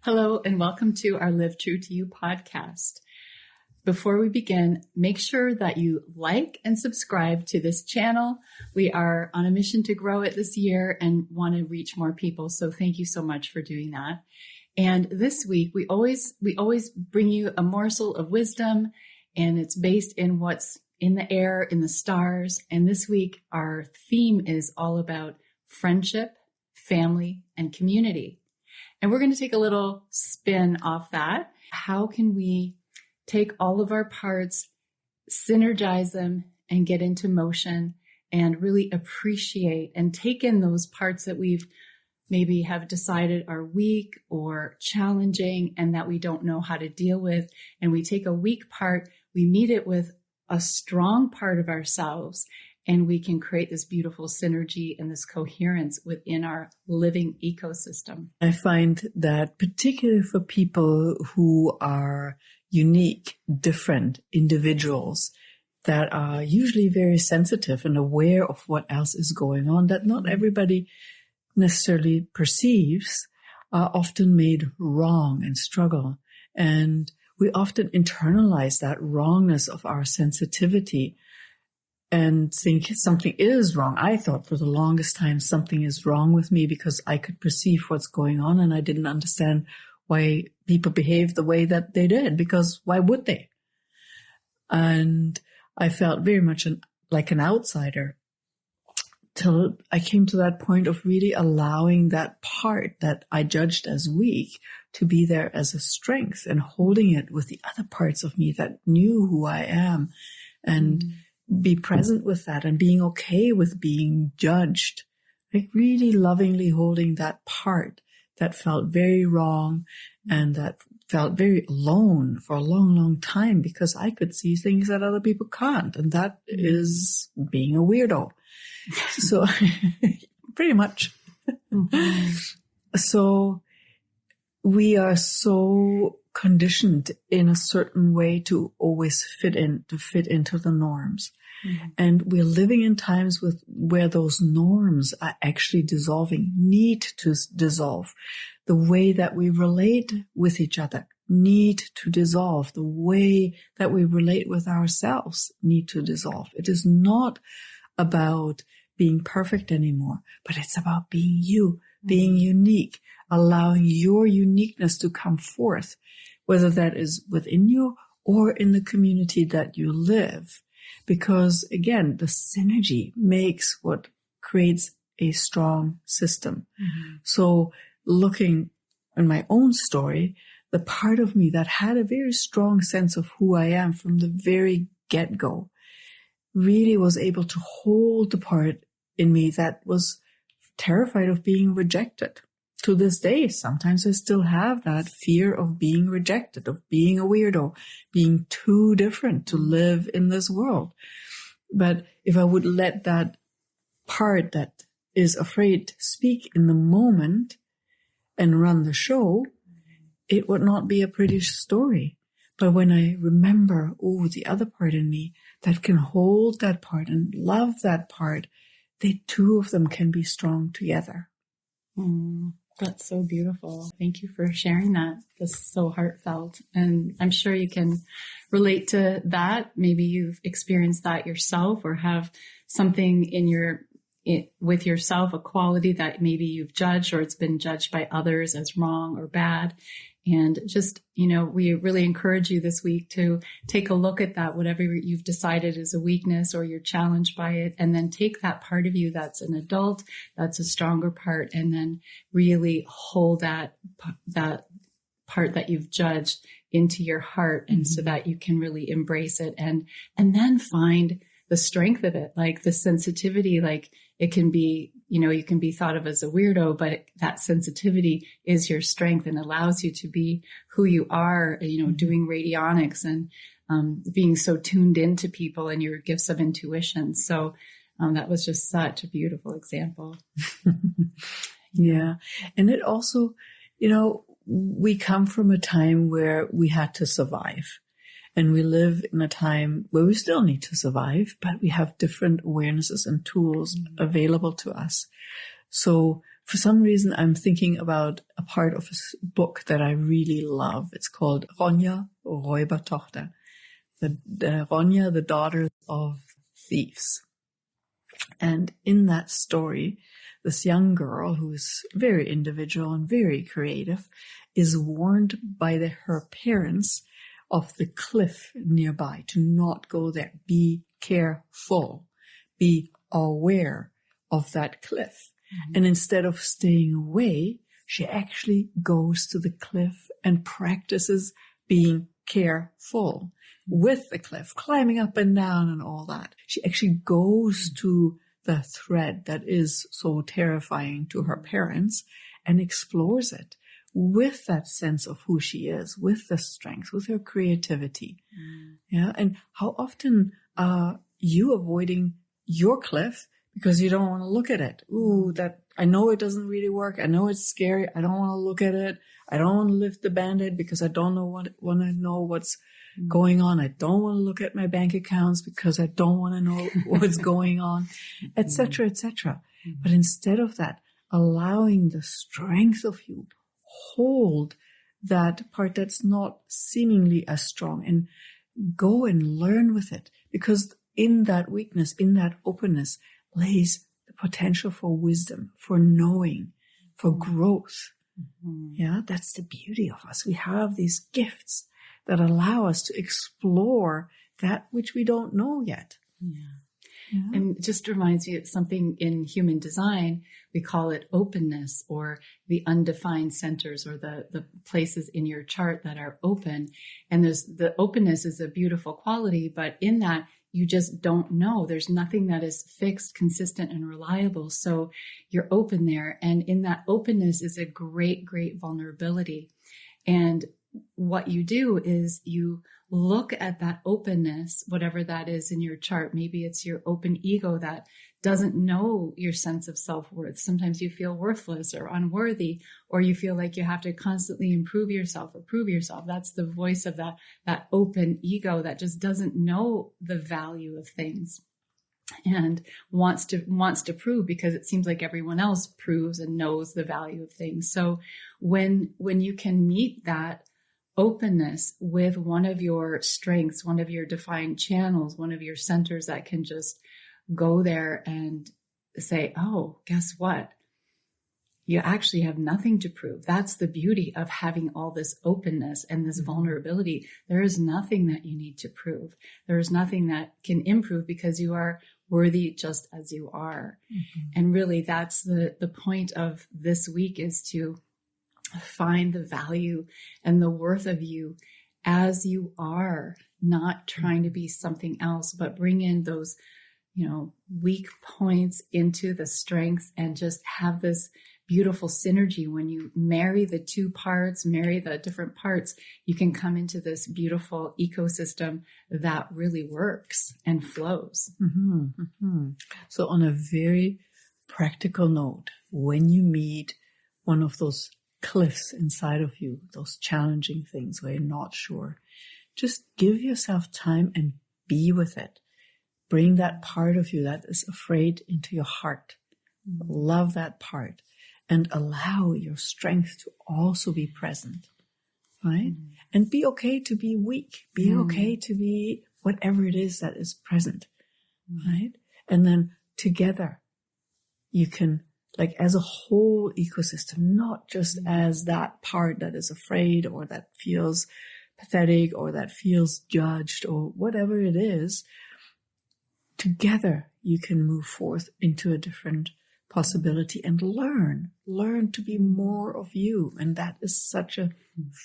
Hello, and welcome to our Live True to You podcast. Before we begin, make sure that you like and subscribe to this channel. We are on a mission to grow it this year and want to reach more people. So thank you so much for doing that. And this week, we always bring you a morsel of wisdom, and it's based in what's in the air, in the stars. And this week, our theme is all about friendship, family, and community. And we're going to take a little spin off that. How can we take all of our parts, synergize them, and get into motion and really appreciate and take in those parts that we've maybe have decided are weak or challenging and that we don't know how to deal with. And we take a weak part, we meet it with a strong part of ourselves, and we can create this beautiful synergy and this coherence within our living ecosystem. I find that particularly for people who are unique, different individuals that are usually very sensitive and aware of what else is going on, that not everybody necessarily perceives, are often made wrong and struggle. And we often internalize that wrongness of our sensitivity and think something is wrong. I thought for the longest time something is wrong with me because I could perceive what's going on and I didn't understand why people behaved the way that they did, because why would they? And I felt very much like an outsider till I came to that point of really allowing that part that I judged as weak to be there as a strength and holding it with the other parts of me that knew who I am, and be present with that and being okay with being judged, like really lovingly holding that part that felt very wrong and that felt very alone for a long, long time because I could see things that other people can't. And that is being a weirdo. So pretty much. So we are so conditioned in a certain way to always fit into the norms. Mm-hmm. And we're living in times where those norms are actually dissolving, need to dissolve. The way that we relate with each other need to dissolve. The way that we relate with ourselves need to dissolve. It is not about being perfect anymore, but it's about being you, being unique, allowing your uniqueness to come forth, whether that is within you or in the community that you live. Because again, the synergy makes what creates a strong system. Mm-hmm. So looking in my own story, the part of me that had a very strong sense of who I am from the very get-go really was able to hold the part in me that was terrified of being rejected. To this day, sometimes I still have that fear of being rejected, of being a weirdo, being too different to live in this world. But if I would let that part that is afraid speak in the moment and run the show, it would not be a pretty story. But when I remember, the other part in me that can hold that part and love that part, the two of them can be strong together. That's so beautiful. Thank you for sharing that. That's so heartfelt. And I'm sure you can relate to that. Maybe you've experienced that yourself or have something with yourself, a quality that maybe you've judged or it's been judged by others as wrong or bad. And just, we really encourage you this week to take a look at that, whatever you've decided is a weakness or you're challenged by it, and then take that part of you that's an adult, that's a stronger part, and then really hold that part that you've judged into your heart, and so that you can really embrace it and then find the strength of it, like the sensitivity, like it can be, you can be thought of as a weirdo, but that sensitivity is your strength and allows you to be who you are, doing radionics and being so tuned into people and your gifts of intuition. So that was just such a beautiful example. Yeah. And it also, we come from a time where we had to survive. And we live in a time where we still need to survive, but we have different awarenesses and tools available to us. So For some reason, I'm thinking about a part of a book that I really love. It's called Ronja, Räubertochter. The Ronja, the daughter of thieves. And in that story, this young girl who's very individual and very creative is warned by her parents of the cliff nearby to not go there. Be careful. Be aware of that cliff. Mm-hmm. And instead of staying away, she actually goes to the cliff and practices being careful with the cliff, climbing up and down and all that. She actually goes to the thread that is so terrifying to her parents and explores it with that sense of who she is, with the strength, with her creativity. Yeah. And how often are you avoiding your cliff because you don't want to look at it? Ooh, that I know it doesn't really work. I know it's scary. I don't want to look at it. I don't want to lift the Band-Aid because I don't want to know what's going on. I don't want to look at my bank accounts because I don't want to know what's going on, etc., etc. But instead of that, allowing the strength of you hold that part that's not seemingly as strong and go and learn with it, because in that weakness, in that openness lays the potential for wisdom, for knowing, for growth. Yeah, that's the beauty of us. We have these gifts that allow us to explore that which we don't know yet. Yeah. And it just reminds me of something in human design. We call it openness, or the undefined centers, or the places in your chart that are open. And the openness is a beautiful quality, but in that you just don't know. There's nothing that is fixed, consistent, and reliable. So you're open there. And in that openness is a great, great vulnerability. And what you do is you look at that openness, whatever that is in your chart. Maybe it's your open ego that doesn't know your sense of self-worth. Sometimes you feel worthless or unworthy, or you feel like you have to constantly improve yourself or prove yourself. That's the voice of that open ego that just doesn't know the value of things and wants to prove because it seems like everyone else proves and knows the value of things. So when you can meet that openness with one of your strengths, one of your defined channels, one of your centers that can just go there and say, oh, guess what? You actually have nothing to prove. That's the beauty of having all this openness and this vulnerability. There is nothing that you need to prove. There is nothing that can improve because you are worthy just as you are. And really that's the point of this week, is to find the value and the worth of you as you are, not trying to be something else, but bring in those, weak points into the strengths and just have this beautiful synergy. When you marry the two parts, marry the different parts, you can come into this beautiful ecosystem that really works and flows. So on a very practical note, when you meet one of those cliffs inside of you, those challenging things where you're not sure, just give yourself time and be with it. Bring that part of you that is afraid into your heart. Love that part and allow your strength to also be present, right? And be okay to be weak. Be okay to be whatever it is that is present, right? And then together you can, like as a whole ecosystem, not just as that part that is afraid or that feels pathetic or that feels judged or whatever it is, together you can move forth into a different possibility and learn to be more of you. And that is such a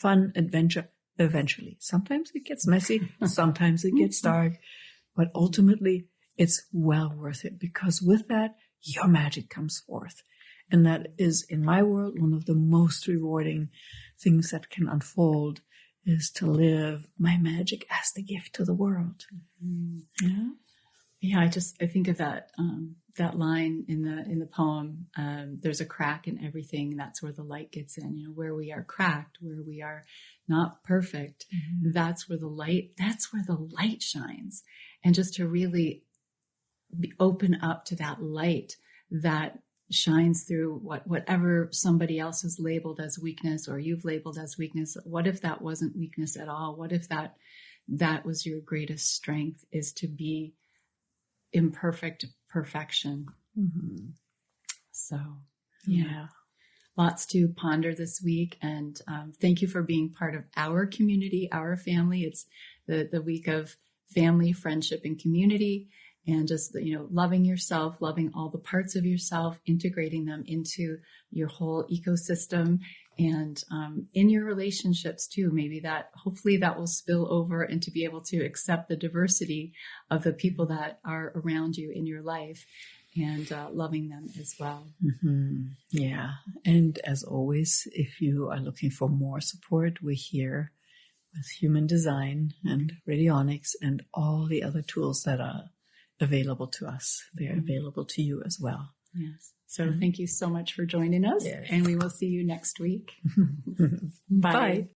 fun adventure eventually. Sometimes it gets messy, sometimes it gets dark, but ultimately it's well worth it, because with that, your magic comes forth. And that is, in my world, one of the most rewarding things that can unfold, is to live my magic as the gift to the world. Yeah, I think of that line in the poem. There's a crack in everything. That's where the light gets in. Where we are cracked, where we are not perfect. That's where the light shines. And just to really open up to that light that shines through whatever somebody else has labeled as weakness or you've labeled as weakness. What if that wasn't weakness at all? What if that was your greatest strength, is to be imperfect perfection? Mm-hmm. So, yeah. Lots to ponder this week. And thank you for being part of our community, our family. It's the week of family, friendship, and community. And just, loving yourself, loving all the parts of yourself, integrating them into your whole ecosystem and in your relationships too. Maybe hopefully that will spill over and to be able to accept the diversity of the people that are around you in your life and loving them as well. Mm-hmm. Yeah. And as always, if you are looking for more support, we're here with human design and radionics and all the other tools that are available to us. They're available to you as well. Yes. So thank you so much for joining us. Yes. And we will see you next week. Bye. Bye.